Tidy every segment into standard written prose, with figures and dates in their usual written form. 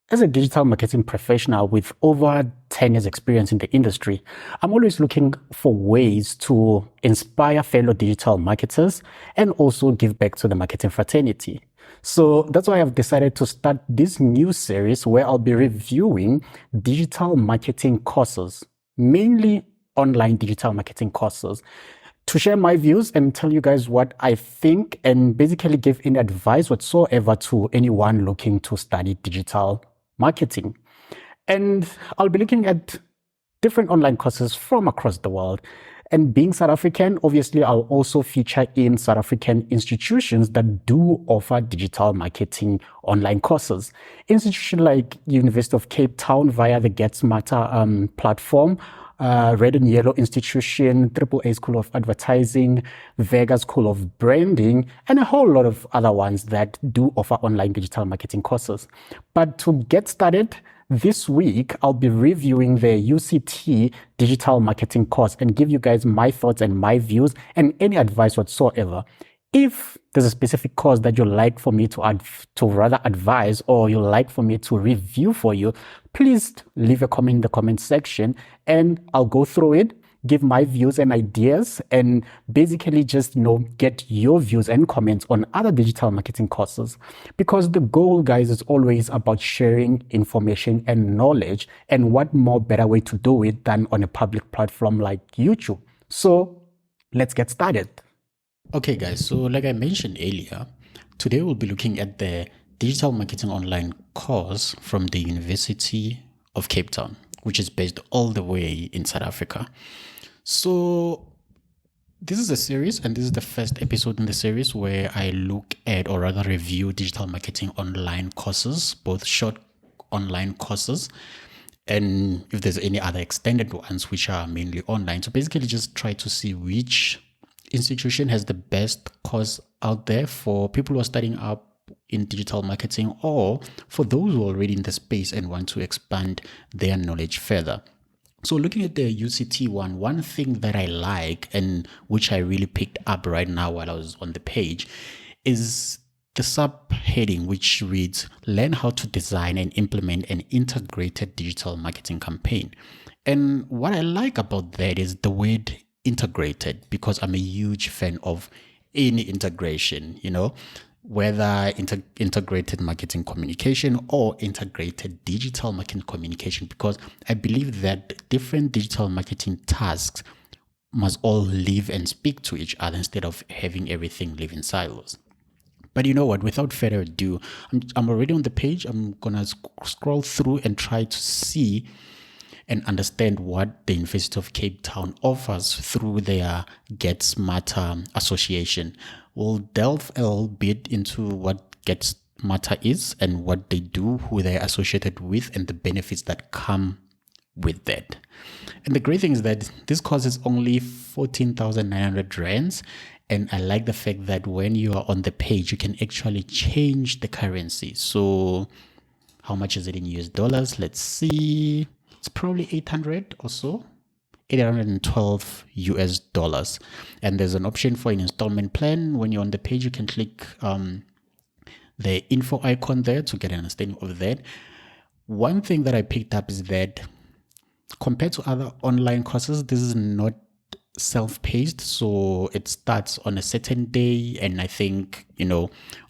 As a digital marketing professional with over 10 years experience in the industry, I'm always looking for ways to inspire fellow digital marketers and also give back to the marketing fraternity. So that's why I've decided to start this new series where I'll be reviewing digital marketing courses, mainly online digital marketing courses, to share my views and tell you guys what I think and basically give any advice whatsoever to anyone looking to study digital marketing. And I'll be looking at different online courses from across the world. And being South African, obviously, I'll also feature in South African institutions that do offer digital marketing online courses. Institutions like University of Cape Town via the GetSmarter platform, Red and Yellow Institution, AAA School of Advertising, Vega School of Branding, and a whole lot of other ones that do offer online digital marketing courses. But to get started, this week, I'll be reviewing the UCT digital marketing course and give you guys my thoughts and my views and any advice whatsoever. If there's a specific course that you'd like for me to advise or you'd like for me to review for you, please leave a comment in the comment section and I'll go through it, give my views and ideas, and basically just get your views and comments on other digital marketing courses. Because the goal, guys, is always about sharing information and knowledge, and what more better way to do it than on a public platform like YouTube. So let's get started. Okay, guys, so like I mentioned earlier, today we'll be looking at the Digital Marketing Online course from the University of Cape Town, which is based all the way in South Africa. So this is a series, and this is the first episode in the series where I look at, or rather review, digital marketing online courses, both short online courses, and if there's any other extended ones which are mainly online. So basically just try to see which institution has the best course out there for people who are starting up in digital marketing, or for those who are already in the space and want to expand their knowledge further. So looking at the UCT one thing that I like, and which I really picked up right now while I was on the page, is the subheading, which reads, "Learn how to design and implement an integrated digital marketing campaign." And what I like about that is the word integrated, because I'm a huge fan of any integration, whether integrated marketing communication or integrated digital marketing communication, because I believe that different digital marketing tasks must all live and speak to each other instead of having everything live in silos. But you know what, without further ado, I'm already on the page. I'm gonna scroll through and try to see and understand what the University of Cape Town offers through their GetSmarter association. We'll delve a little bit into what GetSmarter is and what they do, who they're associated with, and the benefits that come with that. And the great thing is that this course is only 14,900 rands. And I like the fact that when you are on the page, you can actually change the currency. So how much is it in US dollars? Let's see. It's probably 800 or so, 812 US dollars. And there's an option for an installment plan. When you're on the page, you can click the info icon there to get an understanding of that. One thing that I picked up is that compared to other online courses, this is not self-paced. So it starts on a certain day, and I think,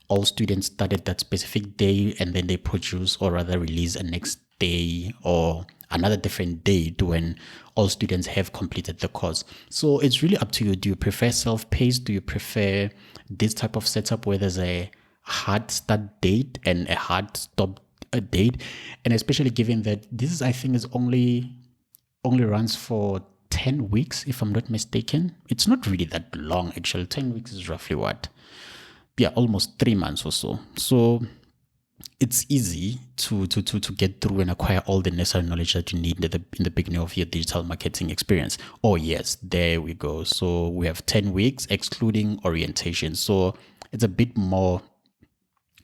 all students start at that specific day, and then they produce, or rather release, a next day or another different date when all students have completed the course. So it's really up to you. Do you prefer self-paced? Do you prefer this type of setup where there's a hard start date and a hard stop date? And especially given that this, I think, is only runs for 10 weeks, if I'm not mistaken. It's not really that long, actually. 10 weeks is roughly what? Yeah, almost 3 months or so. So it's easy to get through and acquire all the necessary knowledge that you need in the beginning of your digital marketing experience. Oh yes, there we go. So we have 10 weeks excluding orientation. So it's a bit more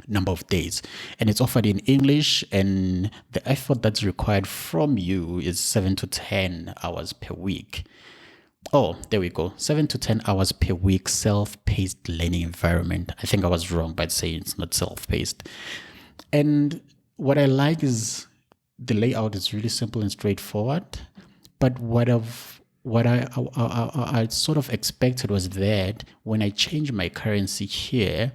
number of days, and it's offered in English, and the effort that's required from you is 7 to 10 hours per week. Oh, there we go. 7 to 10 hours per week, self-paced learning environment. I think I was wrong by saying it's not self-paced. And what I like is the layout is really simple and straightforward. But what I sort of expected was that when I change my currency here,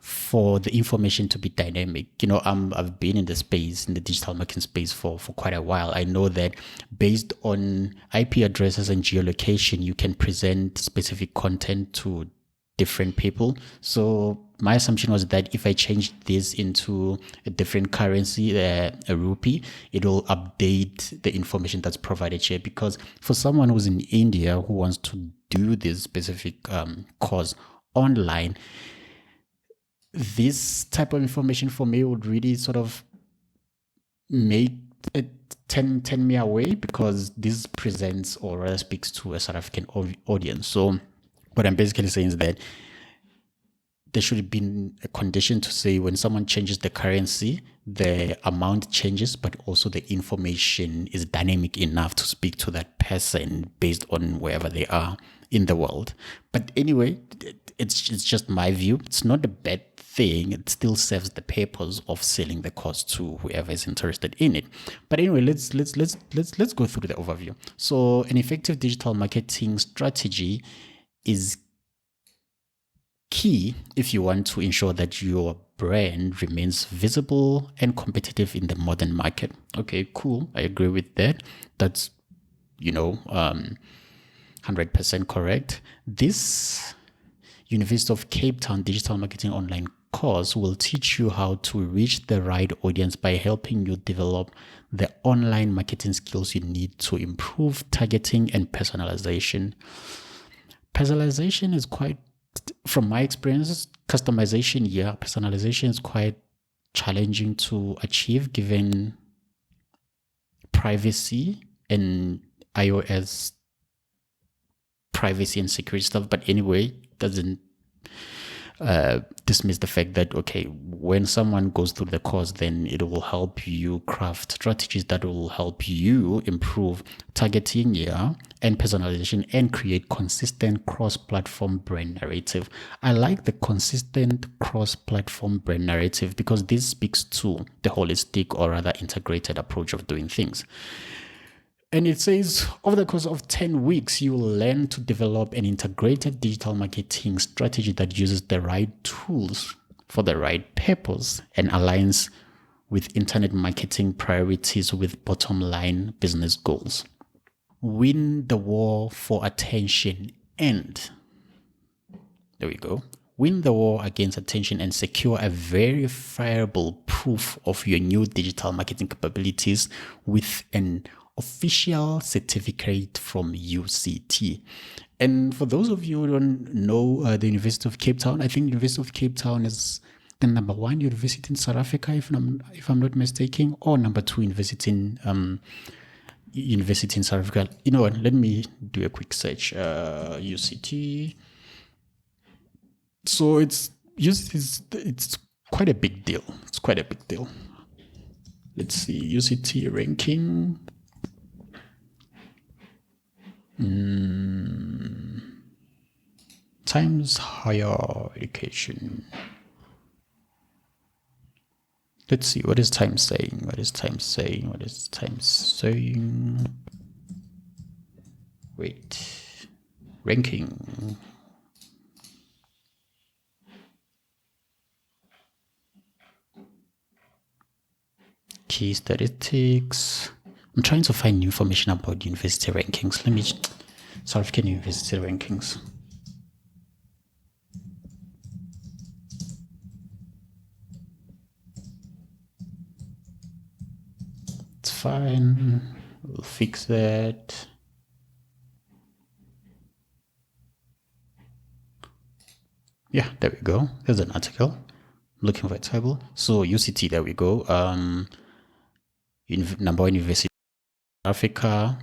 for the information to be dynamic. I've been in the space, in the digital marketing space for quite a while. I know that based on IP addresses and geolocation, you can present specific content to different people. So my assumption was that if I change this into a different currency, a rupee, it will update the information that's provided here. Because for someone who's in India who wants to do this specific course online, this type of information for me would really sort of make it turn me away, because this presents or rather speaks to a South African audience. So what I'm basically saying is that there should have been a condition to say when someone changes the currency, the amount changes, but also the information is dynamic enough to speak to that person based on wherever they are in the world. But anyway, it's just my view. It's not a bad thing. It still serves the purpose of selling the course to whoever is interested in it. But anyway, let's go through the overview. So an effective digital marketing strategy is key if you want to ensure that your brand remains visible and competitive in the modern market. Okay, cool. I agree with that. That's 100% correct. This University of Cape Town Digital Marketing Online course will teach you how to reach the right audience by helping you develop the online marketing skills you need to improve targeting and personalization. Personalization is quite, from my experience, personalization is quite challenging to achieve given privacy and iOS privacy and security stuff. But anyway, doesn't dismiss the fact that, okay, when someone goes through the course, then it will help you craft strategies that will help you improve targeting, and personalization, and create consistent cross-platform brand narrative. I like the consistent cross-platform brand narrative because this speaks to the holistic or rather integrated approach of doing things. And it says, over the course of 10 weeks, you will learn to develop an integrated digital marketing strategy that uses the right tools for the right purpose and aligns with internet marketing priorities with bottom line business goals. Win the war for attention and, there we go, win the war against attention and secure a verifiable proof of your new digital marketing capabilities with an official certificate from UCT. And for those of you who don't know the University of Cape Town, I think University of Cape Town is the number 1 university in South Africa, if I'm not mistaken, or number 2 university in South Africa. You know what? Let me do a quick search. UCT. So it's quite a big deal. It's quite a big deal. Let's see, UCT ranking. Times higher education. Let's see, what is Time saying? Wait, ranking. Key statistics. I'm trying to find new information about university rankings. South African university rankings. It's fine. We'll fix that. Yeah, there we go. There's an article. I'm looking for a table. So UCT, there we go. Number 1 university in Africa,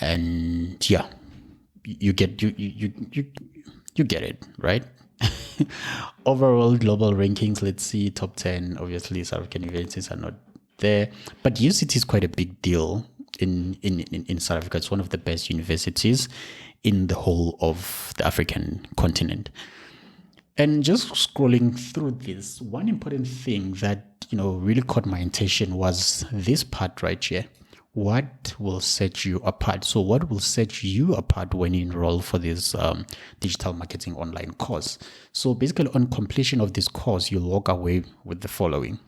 and yeah, you get it, right? Overall global rankings, let's see, top 10. Obviously, South African universities are not there, but UCT is quite a big deal in South Africa. It's one of the best universities in the whole of the African continent. And just scrolling through this, one important thing that, really caught my attention was this part right here. What will set you apart? So what will set you apart when you enroll for this digital marketing online course? So basically on completion of this course, you'll walk away with the following.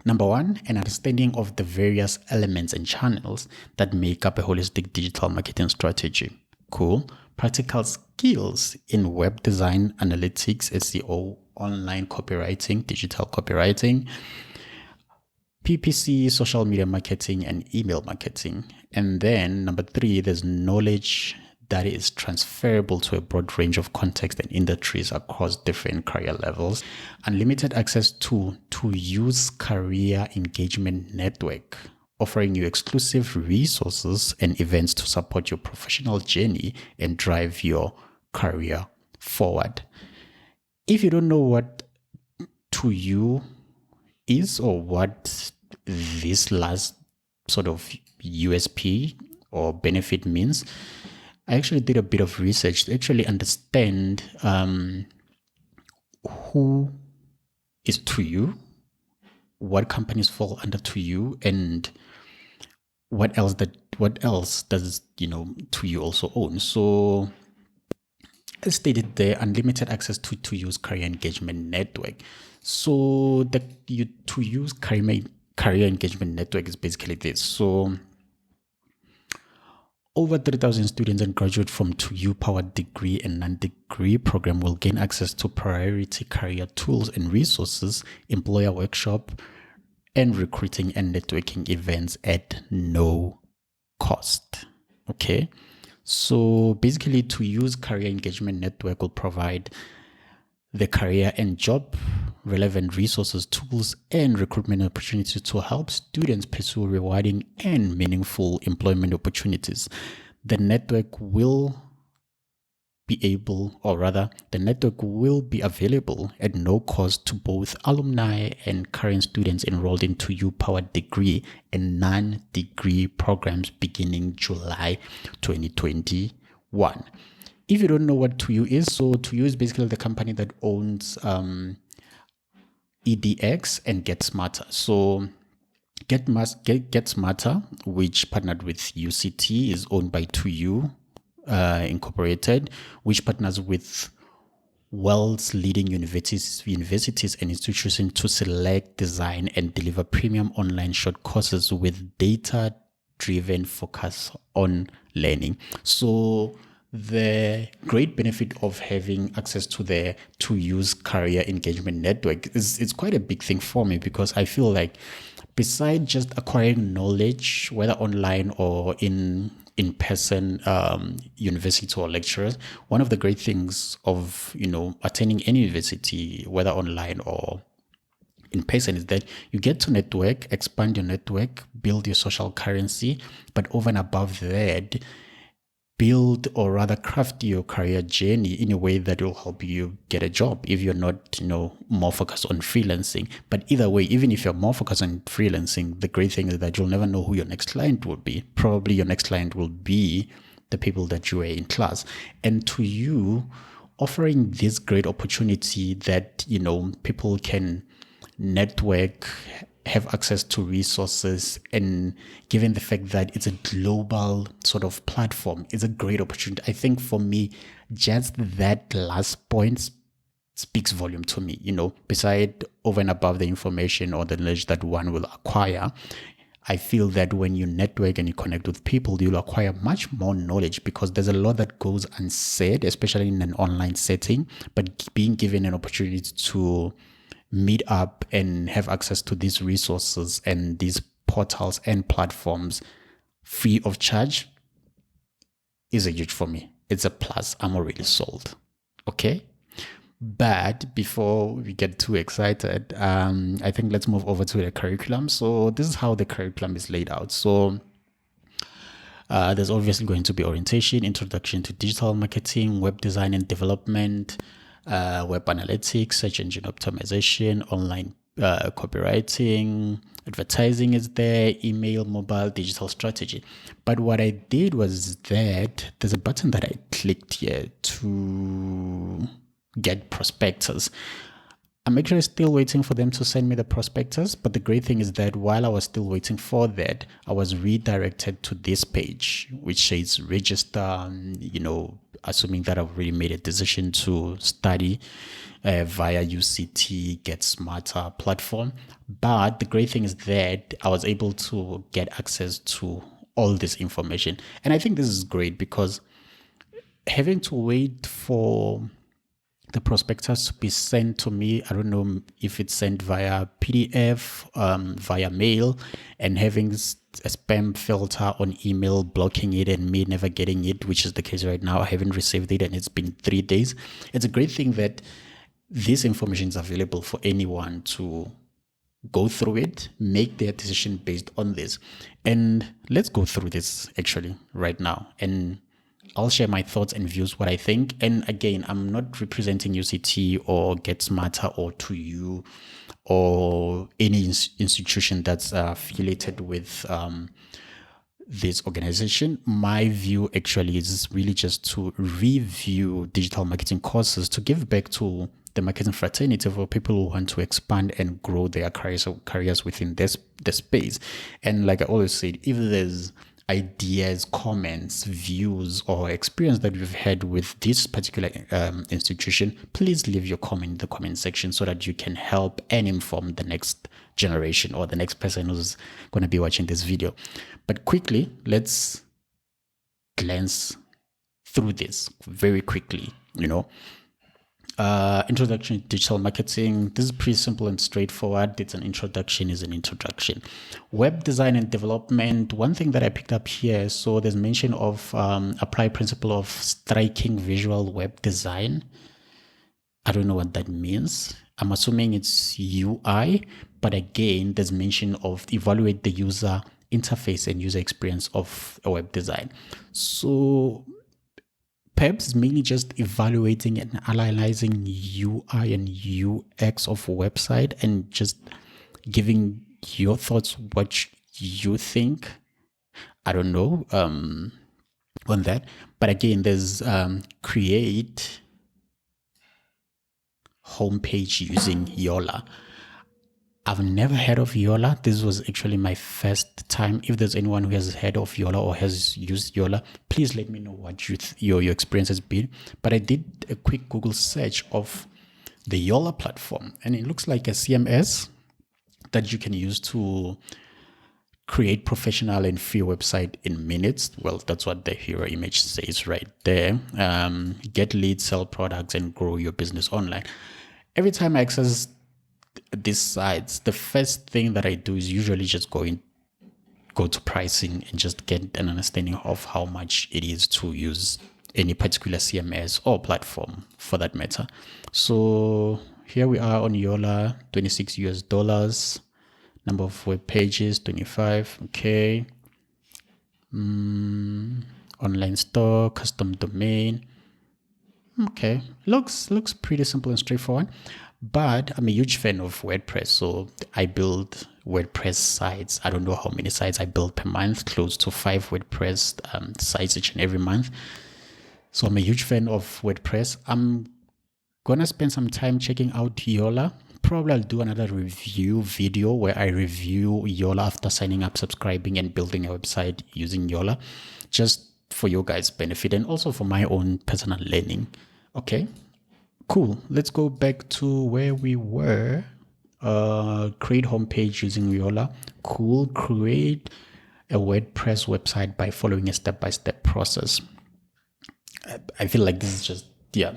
Number one, an understanding of the various elements and channels that make up a holistic digital marketing strategy. Cool. Practical skills in web design, analytics, SEO, online copywriting, digital copywriting, PPC, social media marketing, and email marketing. And then number three, there's knowledge that is transferable to a broad range of contexts and industries across different career levels. Unlimited access to use career engagement network, offering you exclusive resources and events to support your professional journey and drive your career forward. If you don't know what to you is or what this last sort of USP or benefit means, I actually did a bit of research to actually understand who is to you, what companies fall under to you, and what else does to you also own. So as stated there, unlimited access to use career engagement network. So the to use career engagement network is basically this. So over 3,000 students and graduates from 2U powered degree and non-degree program will gain access to priority career tools and resources, employer workshop, and recruiting and networking events at no cost. Okay. So basically, to use career engagement network will provide the career and job relevant resources, tools, and recruitment opportunities to help students pursue rewarding and meaningful employment opportunities. The network will be available at no cost to both alumni and current students enrolled in 2U powered degree and non-degree programs beginning July 2021. If you don't know what 2U is, so 2U is basically the company that owns EDX and GetSmarter. So GetSmarter, which partnered with UCT, is owned by 2U Incorporated, which partners with world's leading universities and institutions to select, design, and deliver premium online short courses with data-driven focus on learning. So the great benefit of having access to the to-use career engagement network is it's quite a big thing for me, because I feel like besides just acquiring knowledge, whether online or in person university or lecturers, one of the great things of attending any university, whether online or in person, is that you get to network, expand your network, build your social currency, but over and above that, build or rather craft your career journey in a way that will help you get a job if you're not more focused on freelancing. But either way, even if you're more focused on freelancing, the great thing is that you'll never know who your next client will be. Probably your next client will be the people that you were in class. And to you, offering this great opportunity that people can network, have access to resources, and given the fact that it's a global sort of platform, it's a great opportunity. I think for me, just that last point speaks volume to me. Beside over and above the information or the knowledge that one will acquire, I feel that when you network and you connect with people, you'll acquire much more knowledge, because there's a lot that goes unsaid, especially in an online setting. But being given an opportunity to meet up and have access to these resources and these portals and platforms free of charge is a huge for me. It's a plus. I'm already sold. Okay. But before we get too excited, I think let's move over to the curriculum. So this is how the curriculum is laid out. So there's obviously going to be orientation, introduction to digital marketing, web design and development, web analytics, search engine optimization, online copywriting, advertising is there, email, mobile, digital strategy. But what I did was that there's a button that I clicked here to get prospectus. I'm actually still waiting for them to send me the prospectus, but the great thing is that while I was still waiting for that, I was redirected to this page, which says register, assuming that I've already made a decision to study via UCT GetSmarter platform. But the great thing is that I was able to get access to all this information. And I think this is great because having to wait for the prospectus to be sent to me, I don't know if it's sent via PDF, via mail, and having a spam filter on email blocking it and me never getting it, which is the case right now. I haven't received it and it's been 3 days. It's a great thing that this information is available for anyone to go through it, make their decision based on this. And let's go through this actually right now, and I'll share my thoughts and views, what I think. And again, I'm not representing UCT or GetSmarter or 2U or any institution that's affiliated with this organization. My view actually is really just to review digital marketing courses to give back to the marketing fraternity for people who want to expand and grow their careers within this space. And like I always said, if there's ideas, comments, views, or experience that you've had with this particular institution, please leave your comment in the comment section so that you can help and inform the next generation or the next person who's going to be watching this video. But quickly, let's glance through this very quickly, introduction to digital marketing. This is pretty simple and straightforward. It's an introduction is an introduction. Web design and development. One thing that I picked up here, so there's mention of apply principle of striking visual web design. I don't know what that means. I'm assuming it's UI, but again, there's mention of evaluate the user interface and user experience of a web design. So perhaps mainly just evaluating and analyzing UI and UX of a website and just giving your thoughts, what you think. I don't know on that. But again, there's create homepage using Yola. I've never heard of Yola. This was actually my first time. If there's anyone who has heard of Yola or has used Yola, please let me know what your experience has been. But I did a quick Google search of the Yola platform, and it looks like a CMS that you can use to create professional and free website in minutes. Well, that's what the hero image says right there. Get leads, sell products, and grow your business online. Every time I access these sites, the first thing that I do is usually just go to pricing and just get an understanding of how much it is to use any particular CMS or platform for that matter. So here we are on Yola, $26 US, number of web pages 25. Okay. Online store, custom domain. Okay, looks pretty simple and straightforward. But I'm a huge fan of WordPress, so I build WordPress sites. I don't know how many sites I build per month, close to 5 WordPress sites each and every month. So I'm a huge fan of WordPress. I'm gonna spend some time checking out Yola. Probably I'll do another review video where I review Yola after signing up, subscribing, and building a website using Yola, just for your guys' benefit and also for my own personal learning. Okay. Cool. Let's go back to where we were. Create homepage using Yola. Cool. Create a WordPress website by following a step-by-step process. I feel like this is just,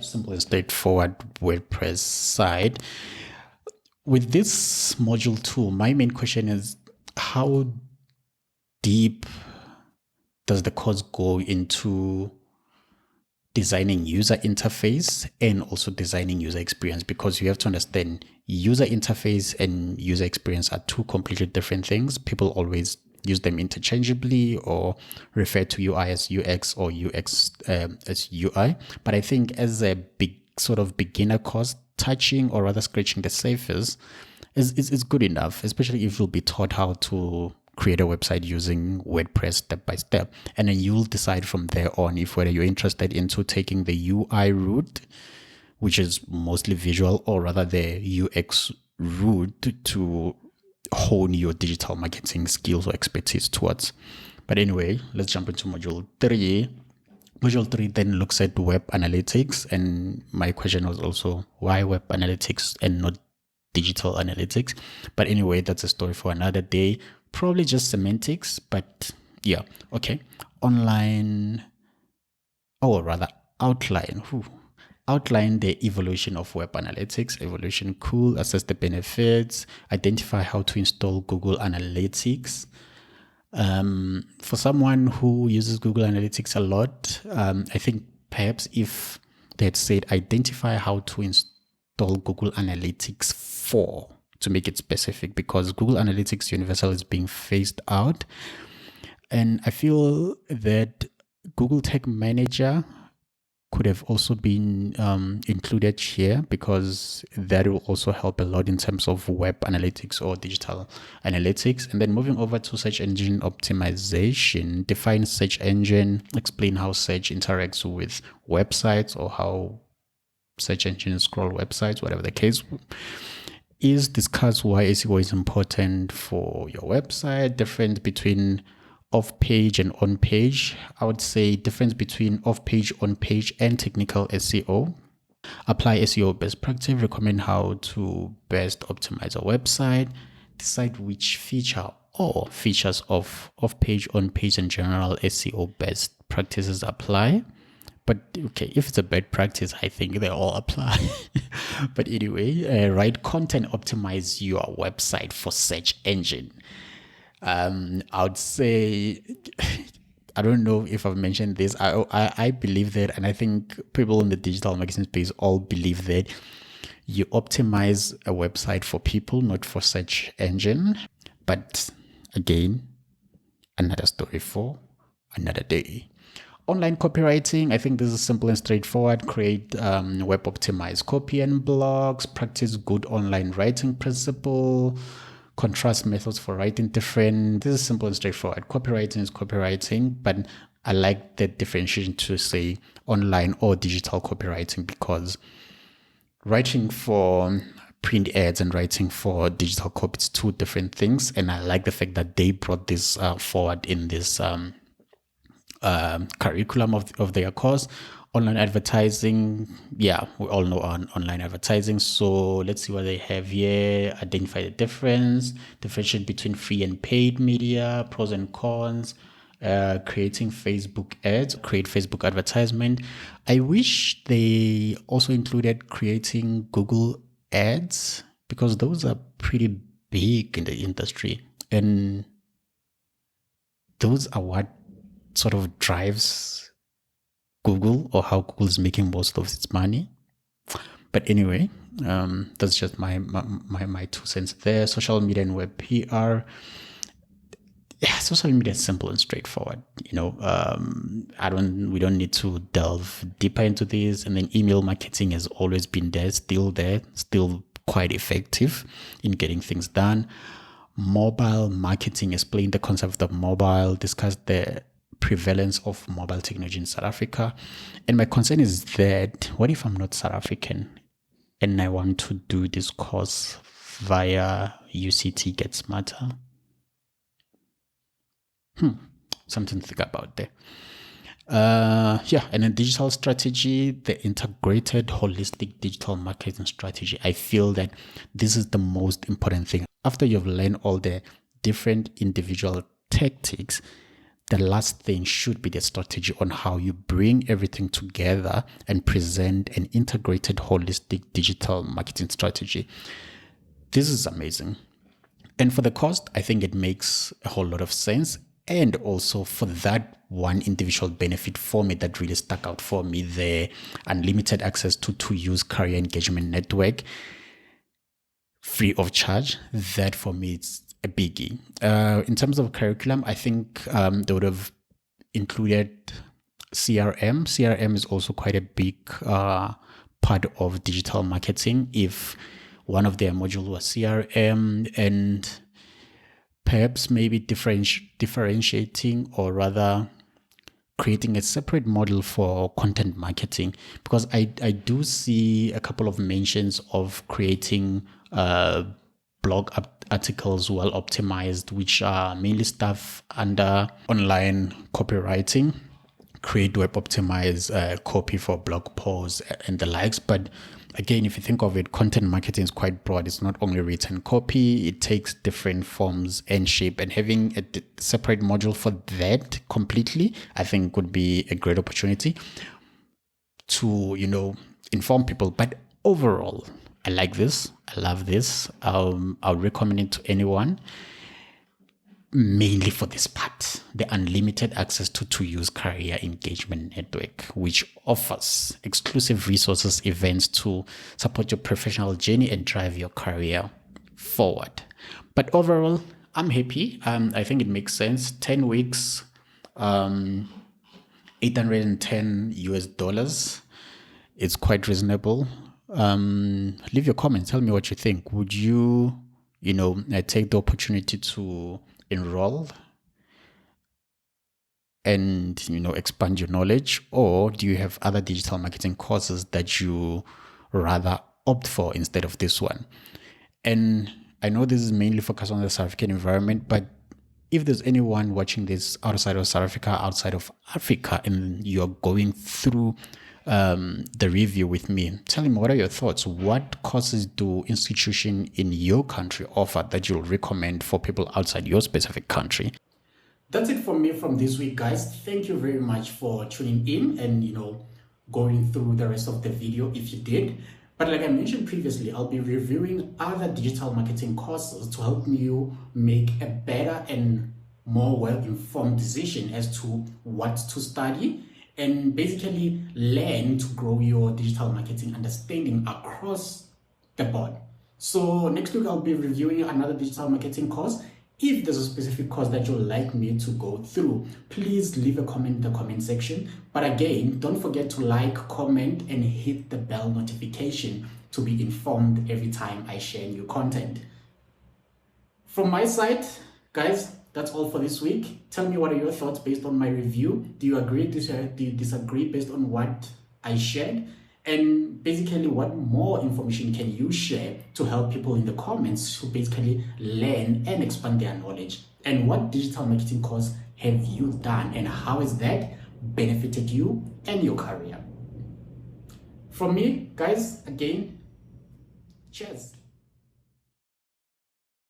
simple and straightforward WordPress site. With this module 2, my main question is how deep does the course go into designing user interface and also designing user experience? Because you have to understand user interface and user experience are two completely different things. People always use them interchangeably or refer to UI as UX or UX as UI. But I think as a big sort of beginner course, touching or rather scratching the surface is good enough, especially if you'll be taught how to create a website using WordPress step by step. And then you'll decide from there on if whether you're interested into taking the UI route which is mostly visual, or rather the UX route to hone your digital marketing skills or expertise towards. But anyway, let's jump into module 3. Module 3 then looks at web analytics, and my question was also why web analytics and not digital analytics. But anyway, that's a story for another day, probably just semantics, but yeah. Okay, outline the evolution of web analytics. Evolution, cool. Assess the benefits, identify how to install Google Analytics. For someone who uses Google Analytics a lot, I think perhaps if they had said identify how to install Google Analytics 4 to make it specific, because Google Analytics Universal is being phased out. And I feel that Google Tag Manager could have also been included here, because that will also help a lot in terms of web analytics or digital analytics. And then moving over to search engine optimization, define search engine, explain how search interacts with websites or how search engines scroll websites, whatever the case is. Discuss why SEO is important for your website. Difference between off-page and on-page. I would say difference between off-page, on-page, and technical SEO. Apply SEO best practice. Recommend how to best optimize a website. Decide which feature or features of off-page, on-page, and general SEO best practices apply. But okay, if it's a bad practice, I think they all apply. But anyway, write content, optimize your website for search engine. I would say, I don't know if I've mentioned this. I believe that, and I think people in the digital marketing space all believe that you optimize a website for people, not for search engine. But again, another story for another day. Online copywriting, I think this is simple and straightforward. Create web optimized copy and blogs, practice good online writing principle, contrast methods for writing different. This is simple and straightforward. Copywriting is copywriting, but I like the differentiation to say online or digital copywriting, because writing for print ads and writing for digital copy is two different things. And I like the fact that they brought this forward in this curriculum of their course. Online advertising, yeah, we all know on online advertising. So let's see what they have here. Identify the differentiate between free and paid media, pros and cons, creating Facebook ads, create Facebook advertisement. I wish they also included creating Google ads, because those are pretty big in the industry, and those are what sort of drives Google, or how Google is making most of its money. But anyway, that's just my 2 cents there. Social media and web PR. Yeah, social media is simple and straightforward. We don't need to delve deeper into this. And then email marketing has always been there, still quite effective in getting things done. Mobile marketing, explain the concept of mobile, discuss the prevalence of mobile technology in South Africa. And my concern is that, what if I'm not South African and I want to do this course via UCT GetSmarter? Something to think about there. And then digital strategy, the integrated holistic digital marketing strategy. I feel that this is the most important thing. After you've learned all the different individual tactics, the last thing should be the strategy on how you bring everything together and present an integrated holistic digital marketing strategy. This is amazing. And for the cost, I think it makes a whole lot of sense. And also for that one individual benefit for me that really stuck out for me, the unlimited access to use career engagement network free of charge. That for me, it's a biggie. In terms of curriculum, I think they would have included CRM. CRM is also quite a big part of digital marketing. If one of their modules was CRM, and perhaps maybe differentiating, or rather creating a separate model for content marketing, because I do see a couple of mentions of creating blog articles well optimized, which are mainly stuff under online copywriting, create web optimize copy for blog posts and the likes. But again, if you think of it, content marketing is quite broad. It's not only written copy, it takes different forms and shape, and having a separate module for that completely, I think would be a great opportunity to, inform people. But overall, I like this. I love this. I'll recommend it to anyone, mainly for this part, the unlimited access to use career engagement network, which offers exclusive resources, events to support your professional journey and drive your career forward. But overall, I'm happy. I think it makes sense. 10 weeks, 810 US dollars. It's quite reasonable. Leave your comments. Tell me what you think. Would you, take the opportunity to enroll and, expand your knowledge? Or do you have other digital marketing courses that you rather opt for instead of this one? And I know this is mainly focused on the South African environment, but if there's anyone watching this outside of South Africa, outside of Africa, and you're going through the review with me, tell me, what are your thoughts? What courses do institutions in your country offer that you'll recommend for people outside your specific country? That's it from me from this week, guys. Thank you very much for tuning in and, going through the rest of the video if you did. But like I mentioned previously, I'll be reviewing other digital marketing courses to help you make a better and more well-informed decision as to what to study and basically learn to grow your digital marketing understanding across the board. So next week, I'll be reviewing another digital marketing course. If there's a specific course that you'd like me to go through, please leave a comment in the comment section. But again, don't forget to like, comment, and hit the bell notification to be informed every time I share new content. From my side, guys, that's all for this week. Tell me, what are your thoughts based on my review? Do you agree? Do you disagree based on what I shared? And basically, what more information can you share to help people in the comments to basically learn and expand their knowledge? And what digital marketing course have you done, and how has that benefited you and your career? From me, guys, again, cheers.